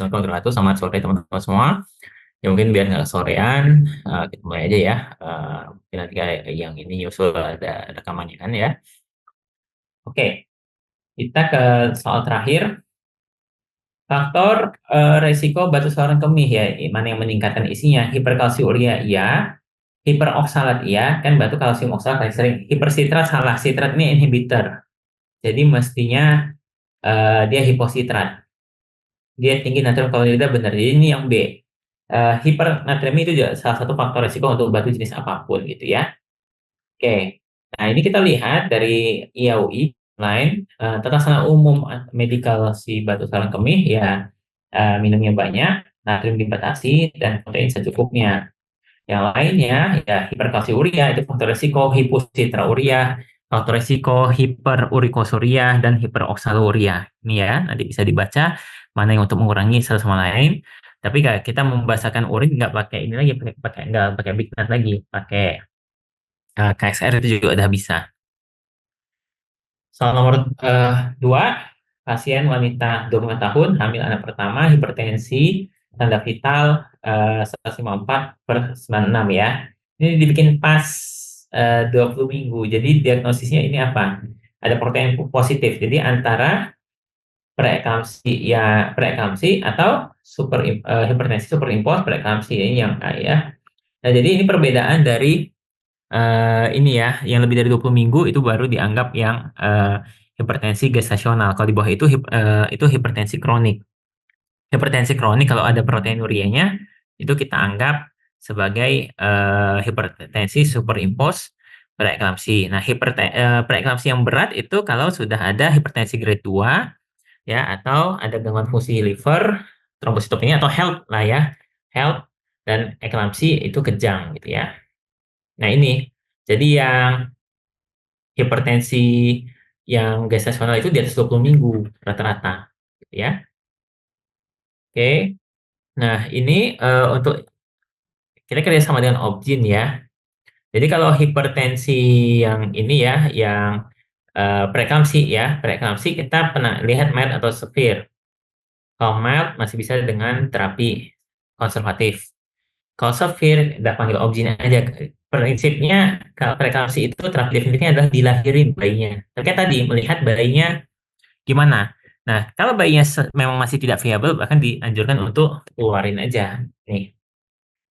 wabarakatuh. Selamat sore teman-teman semua. Ya mungkin biar nggak sorean, kita mulai aja ya. Mungkin nanti kayak yang ini nyusul ada rekamannya kan ya. Oke, kita ke soal terakhir. Faktor resiko batu saluran kemih ya, mana yang meningkatkan isinya? Hiperkalsiuria iya, hiperoksalat iya, kan batu kalsium oksalat paling sering. Hipersitrat salah, sitrat ini inhibitor. Jadi mestinya dia hipositrat. Dia tinggi natrium klorida benar. Jadi ini yang B. Hipernatriemi itu juga salah satu faktor resiko untuk batu jenis apapun gitu ya. Oke. Nah, ini kita lihat dari IAUI lain tata sana umum medikal si batu saluran kemih ya, minumnya banyak, natrium dibatasi dan protein secukupnya. Yang lainnya ya hiperkalsiuria itu faktor resiko, hipositrauria faktor resiko, hiperurikosuria dan hiperoksaluria. Ini ya, nanti bisa dibaca mana yang untuk mengurangi satu sama lain. Tapi kita membahasakan urin nggak pakai ini lagi, nggak pakai Big Nut lagi, pakai KSR itu juga udah bisa. Soal nomor 2, pasien wanita 25 tahun, hamil anak pertama, hipertensi, tanda vital 154/96 ya. Ini dibikin pas 20 minggu. Jadi diagnosisnya ini apa? Ada protein positif. Jadi antara preeklamsi atau hipertensi superimpos preeklamsi ini yang A ya. Nah, jadi ini perbedaan dari ini ya, yang lebih dari 20 minggu itu baru dianggap yang hipertensi gestasional. Kalau di bawah itu hipertensi kronik. Hipertensi kronik kalau ada proteinurianya itu kita anggap sebagai hipertensi superimpos preeklamsi. Nah, preeklamsi yang berat itu kalau sudah ada hipertensi grade 2 ya, atau ada gangguan fungsi liver, trombositopenia atau HELP lah ya. HELP dan eklamsi itu kejang gitu ya. Nah, ini jadi yang hipertensi yang gestasional itu di atas 20 minggu rata-rata gitu ya. Oke. Nah, ini untuk kita kerja sama dengan Obgyn ya. Jadi kalau hipertensi yang ini ya, yang preeklamsi kita pernah lihat mild atau severe. Kalau mild masih bisa dengan terapi konservatif. Kalau severe, udah panggil Obgyn aja. Prinsipnya kalau preeklamsi itu terapi definitifnya adalah dilahirin bayinya. Tapi kan tadi melihat bayinya gimana. Nah, kalau bayinya memang masih tidak viable, bahkan dianjurkan untuk keluarin aja. Nih,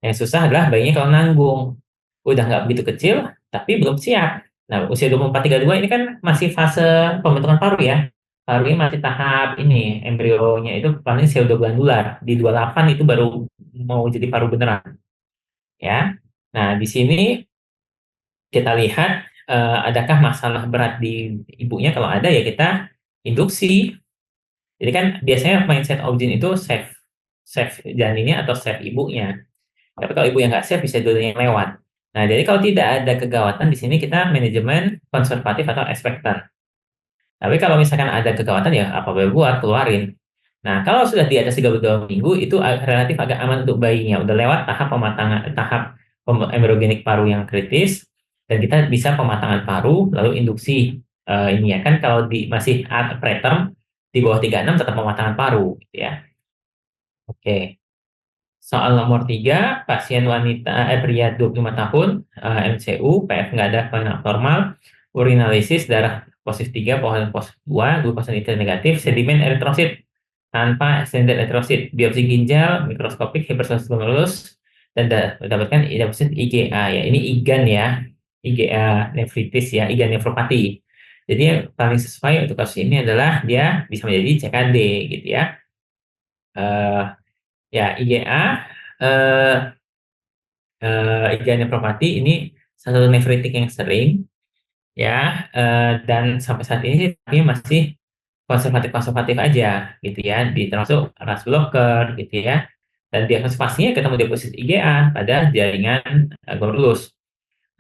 yang susah adalah bayinya kalau nanggung. Udah nggak begitu kecil, tapi belum siap. Nah, usia 24-32 ini kan masih fase pembentukan paru ya. Parunya masih tahap ini, embrionya itu paling pseudo-glandular. Di 28 itu baru mau jadi paru beneran. Ya. Nah, di sini kita lihat adakah masalah berat di ibunya. Kalau ada ya kita induksi. Jadi kan biasanya mindset Obgyn itu save janinnya atau save ibunya. Tapi kalau ibu yang nggak save bisa dulu yang lewat. Nah, jadi kalau tidak ada kegawatan di sini kita manajemen konservatif atau expectant. Tapi kalau misalkan ada kegawatan ya apa boleh buat, keluarin. Nah, kalau sudah di atas 32 minggu itu relatif agak aman untuk bayinya. Udah lewat tahap pematangan, tahap embryogenik paru yang kritis dan kita bisa pematangan paru lalu induksi ini ya kan kalau masih preterm di bawah 36 tetap pematangan paru gitu ya. Oke. Soal nomor 3, pasien wanita pria 25 tahun, MCU, PF nggak ada kelainan abnormal, urinalisis darah positif 3, positif 2, glukosa nitrat negatif, sedimen eritrosit tanpa extended eritrosit, biopsi ginjal, mikroskopik hipersensitif dan mendapatkan deposit IgA ya. Ini IgAN ya, IgA nefritis ya, IgA nefropati. Jadi yang paling sesuai untuk kasus ini adalah dia bisa menjadi CKD gitu ya. Ya, IgA IgA nefropati ini salah satu nefritik yang sering ya, dan sampai saat ini masih konservatif aja gitu ya, termasuk RAS blocker gitu ya, dan diagnosis pastinya ketemu deposit IgA pada jaringan glomerulus.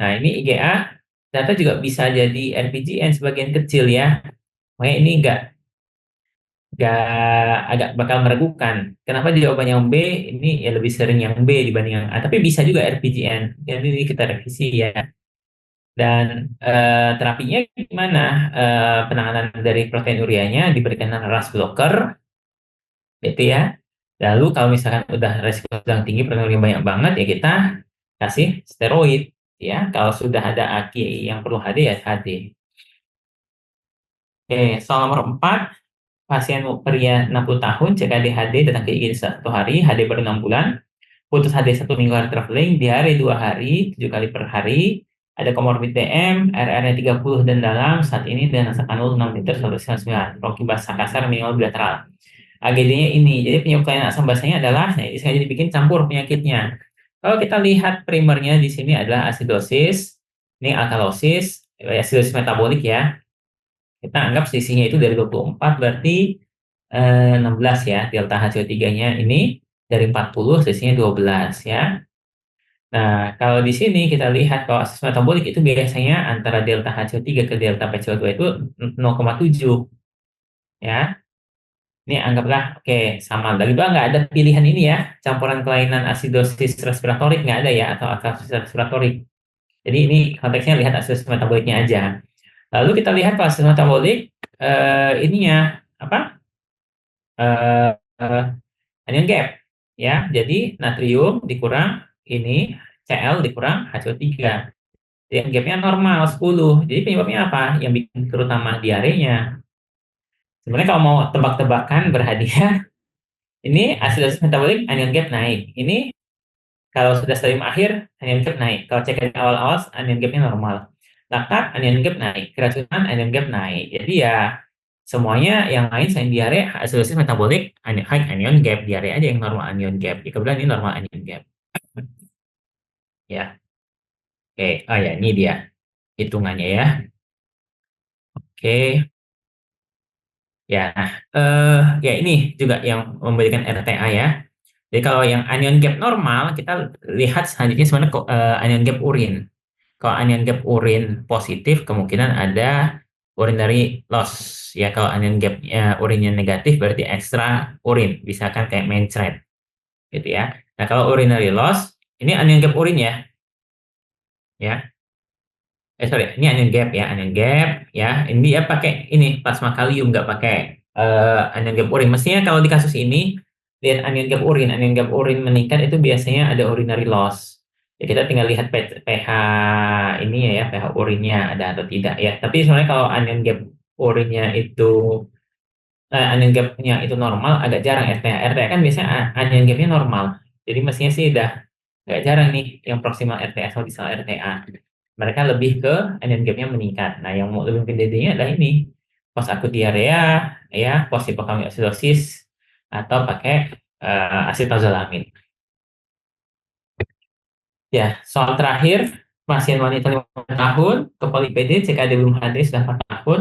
Nah, ini IgA ternyata juga bisa jadi RPGN sebagian kecil ya, makanya ini nggak agak bakal meragukan. Kenapa jawabannya yang B? Ini ya lebih sering yang B dibanding yang A, tapi bisa juga RPGN. Jadi ini kita revisi ya. Dan terapinya gimana? Penanganan dari proteinurianya diberikan RAS blocker, gitu ya. Lalu kalau misalkan udah resiko sedang tinggi, proteinuremia banyak banget, ya kita kasih steroid. Ya, kalau sudah ada AKI yang perlu HD, ya HD. Oke, soal nomor 4, pasien pria 60 tahun, cek ADHD, datang ke IGD 1 hari, HD baru 6 bulan, putus HD 1 minggu hari traveling, diare 2 hari, 7 kali per hari, ada komorbid DM, RR-nya 30 dan dalam, saat ini dan rasa kanul 6 liter 199, roki basah kasar minimal bilateral. AGD-nya ini, jadi penyebab kelainan asam basahnya adalah, nah, ini sengaja dibikin campur penyakitnya. Kalau kita lihat primernya di sini adalah asidosis, ini alkalosis, asidosis metabolik ya. Kita anggap selisihnya itu dari 24, berarti 16 ya, delta HCO3-nya ini dari 40, selisihnya 12 ya. Nah, kalau di sini kita lihat kalau asas metabolik itu biasanya antara delta HCO3 ke delta PCO2 itu 0,7 ya. Ini anggaplah oke sama. Lagi pula nggak ada pilihan ini ya, campuran kelainan asidosis respiratorik nggak ada ya, atau alkalosis respiratorik. Jadi ini konteksnya lihat asas metaboliknya aja. Lalu kita lihat kalau asas metabolik ininya apa? Eh, eh, anion gap ya. Jadi natrium dikurang ini Cl dikurang HCO3. Jadi gapnya normal 10. Jadi penyebabnya apa? Yang bikin terutama diarenya. Sebenarnya kalau mau tebak-tebakan berhadiah, ini asidosis metabolik anion gap naik. Ini kalau sudah stadium akhir anion gap naik. Kalau cek dari awal-awal anion gapnya normal. Laktat anion gap naik, keracunan anion gap naik. Jadi ya semuanya yang lain selain diare, asidosis metabolik, high anion gap, diare aja yang normal anion gap. Ya, kebetulan ini normal anion gap. Ya, oke. Oh ya, ini dia hitungannya ya. Oke. Ya, nah, ya ini juga yang memberikan RTA ya. Jadi kalau yang anion gap normal, kita lihat selanjutnya sebenarnya anion gap urin. Kalau anion gap urin positif, kemungkinan ada urinary loss. Ya, kalau anion gap urinnya negatif, berarti ekstra urin. Bisa kan kayak mencret, gitu ya. Nah, kalau urinary loss, ini anion gap urin ya. Ya, sorry, ini anion gap ya, anion gap ya. Ini dia pakai ini plasma kalium, nggak pakai anion gap urin. Mestinya kalau di kasus ini lihat anion gap urin meningkat itu biasanya ada urinary loss. Ya kita tinggal lihat pH ini ya, pH urinnya ada atau tidak ya. Tapi sebenarnya kalau anion gap urinnya itu anion gapnya itu normal, agak jarang RTA. RTA kan biasanya anion gapnya normal. Jadi mestinya sih udah nggak jarang nih yang proximal RTA atau distal RTA. Mereka lebih ke anion gapnya meningkat. Nah, yang mau lebih gede-gedenya adalah ini, post akut diarea, ya, post hipokalemiosidosis, atau pakai acetylcholine. Ya, soal terakhir, pasien wanita 50 tahun, ke poli-PD, CKD belum HD sudah 4 tahun,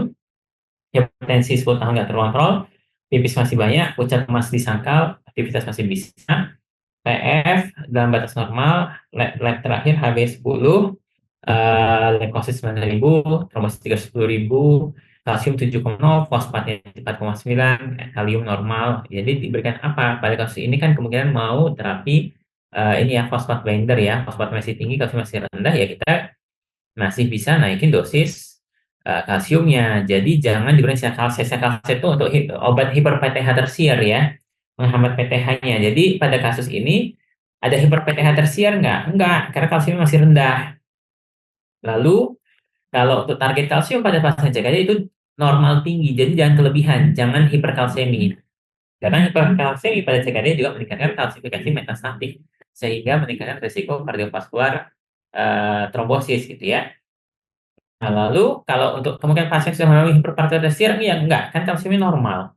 hipertensi 10 tahun nggak terkontrol, pipis masih banyak, pucat emas di sangkal, aktivitas masih bisa, PF dalam batas normal, lab terakhir HB 10, leukosit 9.000, trombosit 30.000, kalsium 7,0, fosfatnya 4,9, kalium normal. Jadi diberikan apa? Pada kasus ini kan kemungkinan mau terapi ini ya, fosfat binder ya, fosfat masih tinggi, kalsium masih rendah, ya kita masih bisa naikin dosis kalsiumnya. Jadi jangan diberikan sekalset. Sekalset itu untuk obat hiper PTH tersier ya, menghambat PTH-nya. Jadi pada kasus ini ada hiper PTH tersier nggak? Enggak, karena kalsiumnya masih rendah. Lalu kalau untuk target kalsium pada pasien CKD itu normal tinggi, jadi jangan kelebihan, jangan hiperkalsemi. Karena hiperkalsemi pada CKD juga meningkatkan kalsifikasi metastatik, sehingga meningkatkan risiko kardiovaskular trombosis gitu ya. Nah, lalu kalau untuk kemungkinan pasien sudah mengalami hiperparathyroidism, ya enggak, kan kalsiumnya normal.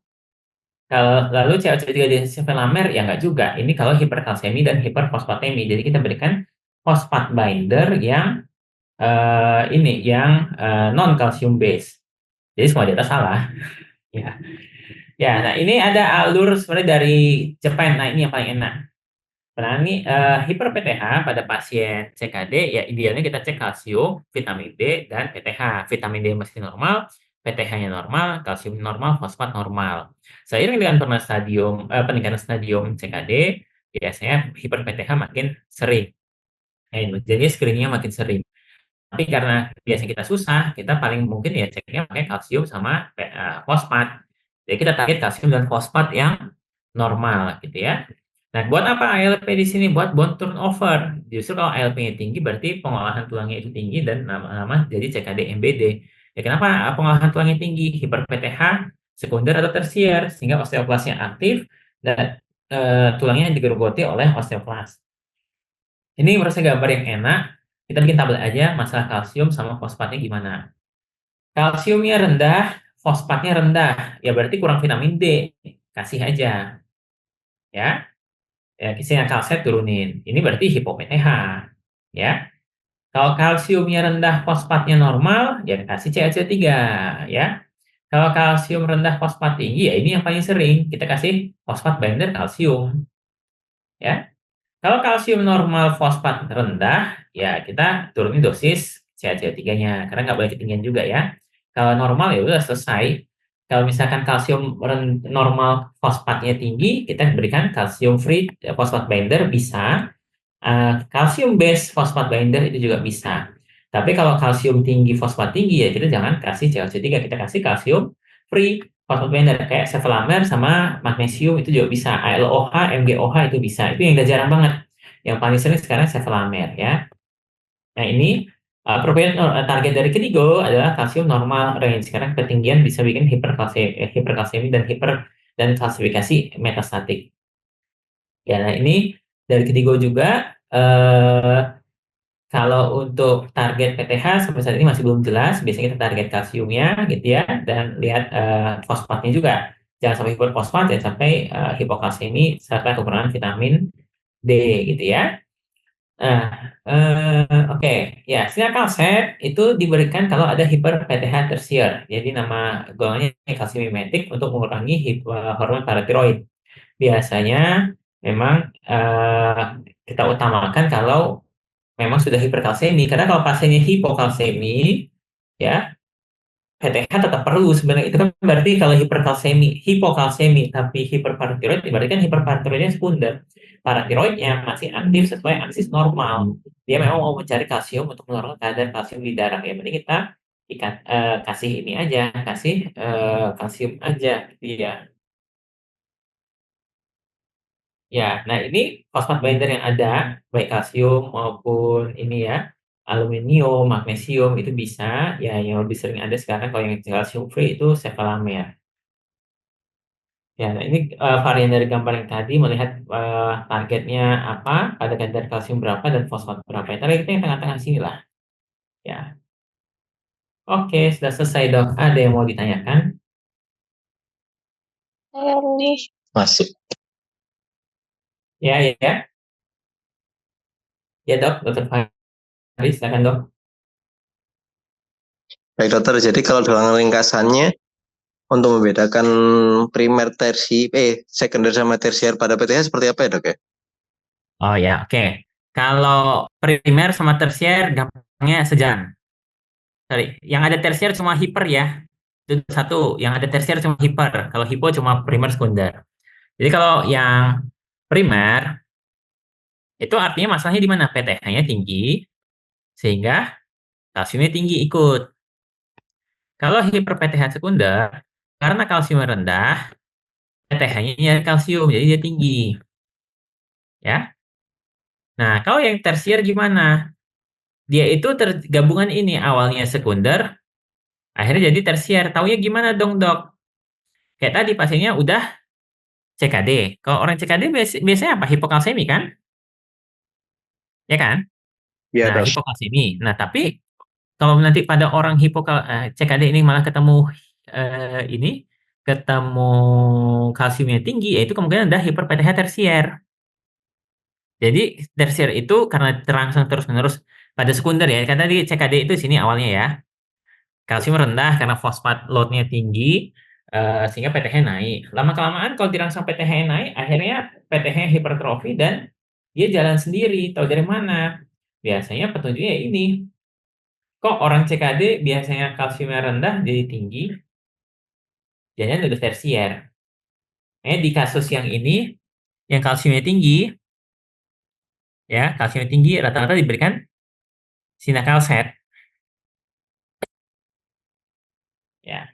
Kalau lalu cewek-cewek juga di sevelamer, ya enggak juga. Ini kalau hiperkalsemi dan hiperfosfatemi. Jadi kita berikan fosfat binder yang ini yang non kalsium base. Jadi semua data salah. Ya. Ya, nah ini ada alur sebenarnya dari Jepang. Nah, ini yang paling enak. Penangani hiper PTH pada pasien CKD, ya idealnya kita cek kalsium, vitamin D, dan PTH. Vitamin D masih normal, PTH-nya normal, kalsium normal, fosfat normal. Seiring dengan peningkatan stadium CKD, biasanya hiper PTH makin sering. Jadi screeningnya makin sering. Tapi karena biasanya kita susah, kita paling mungkin ya ceknya pakai kalsium sama fosfat. Jadi kita target kalsium dan fosfat yang normal gitu ya. Nah, buat apa ALP di sini? Buat bone turnover. Justru kalau ALP-nya tinggi berarti pengolahan tulangnya itu tinggi dan lama-lama jadi CKD MBD. Ya kenapa pengolahan tulangnya tinggi? Hiper PTH sekunder atau tersier sehingga osteoklasnya aktif dan tulangnya digerogoti oleh osteoklas. Ini menurut saya gambar yang enak. Kita bikin tabel aja masalah kalsium sama fosfatnya gimana. Kalsiumnya rendah, fosfatnya rendah. Ya berarti kurang vitamin D. Kasih aja. Ya, ya sinyal kalsium turunin. Ini berarti hipo-PTH. Ya. Kalau kalsiumnya rendah, fosfatnya normal, ya kasih CaCO3. Ya. Kalau kalsium rendah, fosfat tinggi, ya ini yang paling sering. Kita kasih fosfat binder kalsium. Ya. Kalau kalsium normal, fosfat rendah, ya kita turunin dosis CaCO3-nya, karena nggak boleh ketinggian juga ya. Kalau normal ya udah selesai. Kalau misalkan kalsium normal, fosfatnya tinggi, kita berikan kalsium free fosfat binder bisa. Kalsium base fosfat binder itu juga bisa. Tapi kalau kalsium tinggi, fosfat tinggi, ya kita jangan kasih CaCO3, kita kasih kalsium free fosfat binder kayak sevelamer sama magnesium itu juga bisa. ALOH, MgOH itu bisa. Itu yang udah jarang banget. Yang paling sering sekarang sevelamer ya. Nah, ini perbedaan target dari ketiga adalah kalsium normal range. Sekarang ketinggian bisa bikin hiperkalsiemi dan klasifikasi metastatik. Ya, nah ini dari ketiga juga kalau untuk target PTH sampai saat ini masih belum jelas. Biasanya kita target kalsiumnya gitu ya dan lihat fosfatnya juga. Jangan sampai hiperfosfat, jangan sampai hipokalsiemi serta kekurangan vitamin D gitu ya. Nah, oke. Ya, sinyal kalset itu diberikan kalau ada hiper PTH tersier. Jadi nama golongannya kalsiumimetik untuk mengurangi hormon paratiroid. Biasanya memang kita utamakan kalau memang sudah hiperkalsemi. Karena kalau pasiennya hipokalsemi, ya PTH tetap perlu sebenarnya. Itu kan berarti kalau hipokalsemi tapi hiperparatiroid, berarti kan hiperparatiroidnya sekunder. Paratiroidnya masih aktif sesuai aksis normal. Dia memang mau mencari kalsium untuk menurunkan kadar kalsium di darah. Ya, berarti kita kasih ini aja, kasih kalsium aja, gitu ya. Ya, nah ini fosfat binder yang ada, baik kalsium maupun ini ya, aluminium, magnesium itu bisa. Ya, yang lebih sering ada sekarang kalau yang kalsium free itu sevelamer. Ya, nah ini varian dari gambar yang tadi melihat targetnya apa, pada kadar kalsium berapa dan fosfat berapa. Ya, tadi kita yang tengah-tengah sini lah. Ya, oke, sudah selesai dok. Ada yang mau ditanyakan? Nih. Masuk. Ya, ya, ya, ya dok, dokter Fahri, silakan dok. Baik dokter, jadi kalau dalam ringkasannya untuk membedakan primer sekunder sama tersier pada PTH seperti apa ya dok ya? Oh ya, oke. Kalau primer sama tersier gampangnya sejalan. Sorry, yang ada tersier cuma hiper ya. Itu satu, yang ada tersier cuma hiper. Kalau hipo cuma primer sekunder. Jadi kalau yang primer itu artinya masalahnya di mana? PTH-nya tinggi sehingga kalsiumnya tinggi ikut. Kalau hiper PTH sekunder karena kalsiumnya rendah, PTH-nya nyari kalsium jadi dia tinggi, ya. Nah, kalau yang tersier gimana? Dia itu tergabungan ini awalnya sekunder, akhirnya jadi tersier. Taunya gimana dong, Dok? Kayak tadi pasiennya udah CKD. Kalau orang CKD biasanya apa? Hipokalsemi kan? Ya kan? Iya Nah, dok. hipokalsemi. Nah, tapi kalau nanti pada orang CKD ini malah ini ketemu kalsiumnya tinggi, yaitu kemungkinan ada hiper PTH tersier. Jadi tersier itu karena terangsang terus-menerus pada sekunder ya. Kan tadi CKD itu sini awalnya ya. Kalsium rendah karena fosfat loadnya tinggi sehingga PTH naik. Lama-kelamaan kalau dirangsang PTH naik, akhirnya PTH hipertrofi dan dia jalan sendiri. Tahu dari mana? Biasanya petunjuknya ini. Kok orang CKD biasanya kalsiumnya rendah jadi tinggi, jangan udah tersier. Di kasus yang ini, yang kalsiumnya tinggi, ya kalsiumnya tinggi rata-rata diberikan sinakalset. Ya,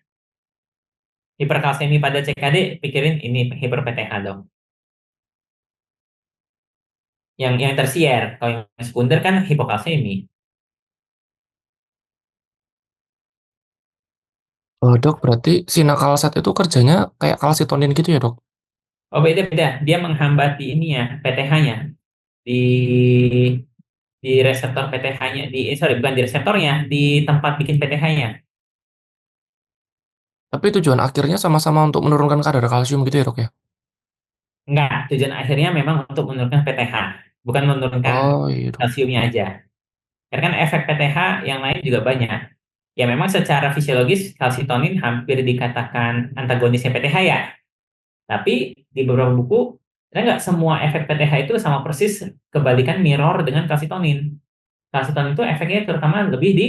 Hiperkalsemi pada CKD, pikirin ini hiper PTH dong. Yang tersier, kalau yang sekunder kan hipokalsemi. Oh, dok, berarti sinakalsat itu kerjanya kayak kalsitonin gitu ya, dok? Oh, beda-beda. Dia menghambat di ini ya, PTH-nya. Di reseptor PTH-nya. Sorry, bukan di reseptornya, di tempat bikin PTH-nya. Tapi tujuan akhirnya sama-sama untuk menurunkan kadar kalsium gitu ya, dok ya? Enggak, tujuan akhirnya memang untuk menurunkan PTH, bukan menurunkan Oh, iya, dok. kalsiumnya aja. Karena kan efek PTH yang lain juga banyak. Ya memang secara fisiologis kalsitonin hampir dikatakan antagonisnya PTH ya. Tapi di beberapa buku, ternyata nggak semua efek PTH itu sama persis kebalikan mirror dengan kalsitonin. Kalsitonin itu efeknya terutama lebih di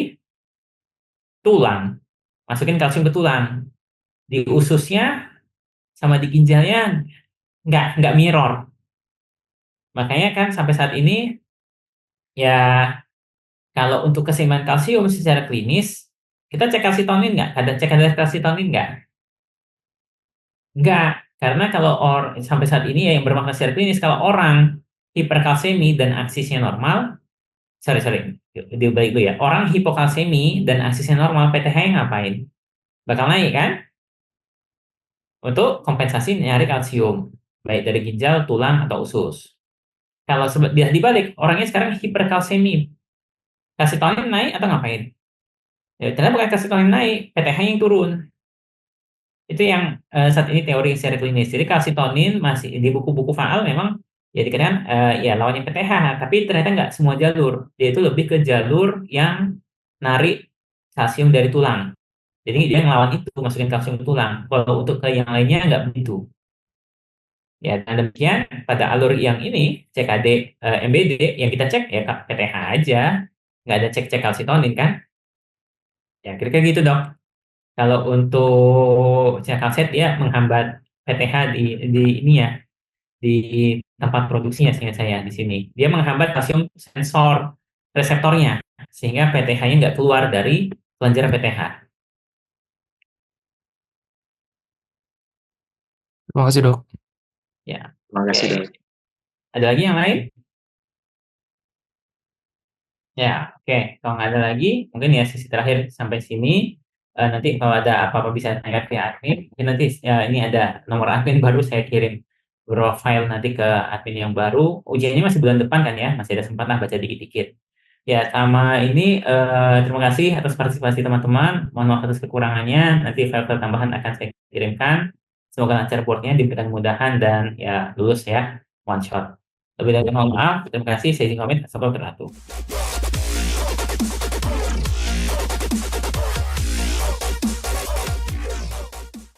tulang, masukin kalsium ke tulang. Di ususnya sama di ginjalnya nggak mirror. Makanya kan sampai saat ini ya kalau untuk keseimbangan kalsium secara klinis, kita cek kalsitonin nggak? Ada cek kadar kalsitonin nggak? Nggak, karena kalau sampai saat ini ya yang bermakna secara klinis, kalau orang hiperkalsemi dan aksisnya normal, sorry, dibalik dulu ya, orang hipokalsemi dan aksisnya normal, PTH-nya ngapain? Bakal naik kan? Untuk kompensasi nyari kalsium, baik dari ginjal, tulang, atau usus. Kalau dia dibalik, orangnya sekarang hiperkalsemi, kalsitonin naik atau ngapain? Ya, ternyata bukan kalsitonin naik, PTH yang turun. Itu yang saat ini teori secara klinis. Jadi kalsitonin masih di buku-buku faal memang ya dikatakan ya lawannya PTH, tapi ternyata nggak semua jalur. Dia itu lebih ke jalur yang narik kalsium dari tulang. Jadi dia ngelawan itu, masukin kalsium ke tulang. Kalau untuk ke yang lainnya nggak begitu. Ya, dan demikian pada alur yang ini CKD MBD yang kita cek ya PTH aja, nggak ada cek-cek kalsitonin kan? Ya kira-kira gitu dok. Kalau untuk kalset dia menghambat PTH di ini ya, di tempat produksinya sehingga saya di sini. Dia menghambat kalsium sensor reseptornya sehingga PTH-nya nggak keluar dari kelenjar PTH. Terima kasih, dok. Ya, Terima kasih, oke. Dok. Ada lagi yang lain? Ya, oke. Kalau nggak ada lagi, mungkin ya sesi terakhir sampai sini. Nanti kalau ada apa-apa bisa tanya ke admin. Mungkin nanti ya, ini ada nomor admin baru saya kirim beberapa file nanti ke admin yang baru. Ujiannya masih bulan depan kan ya, masih ada sempat lah baca dikit-dikit. Ya, sama ini terima kasih atas partisipasi teman-teman. Mohon maaf atas kekurangannya. Nanti file-file tambahan akan saya kirimkan. Semoga lancar boardnya, diberikan kemudahan dan ya lulus ya, one shot. Lebih dari mohon maaf. Terima kasih. Saya izin pamit. Sampai berlaku.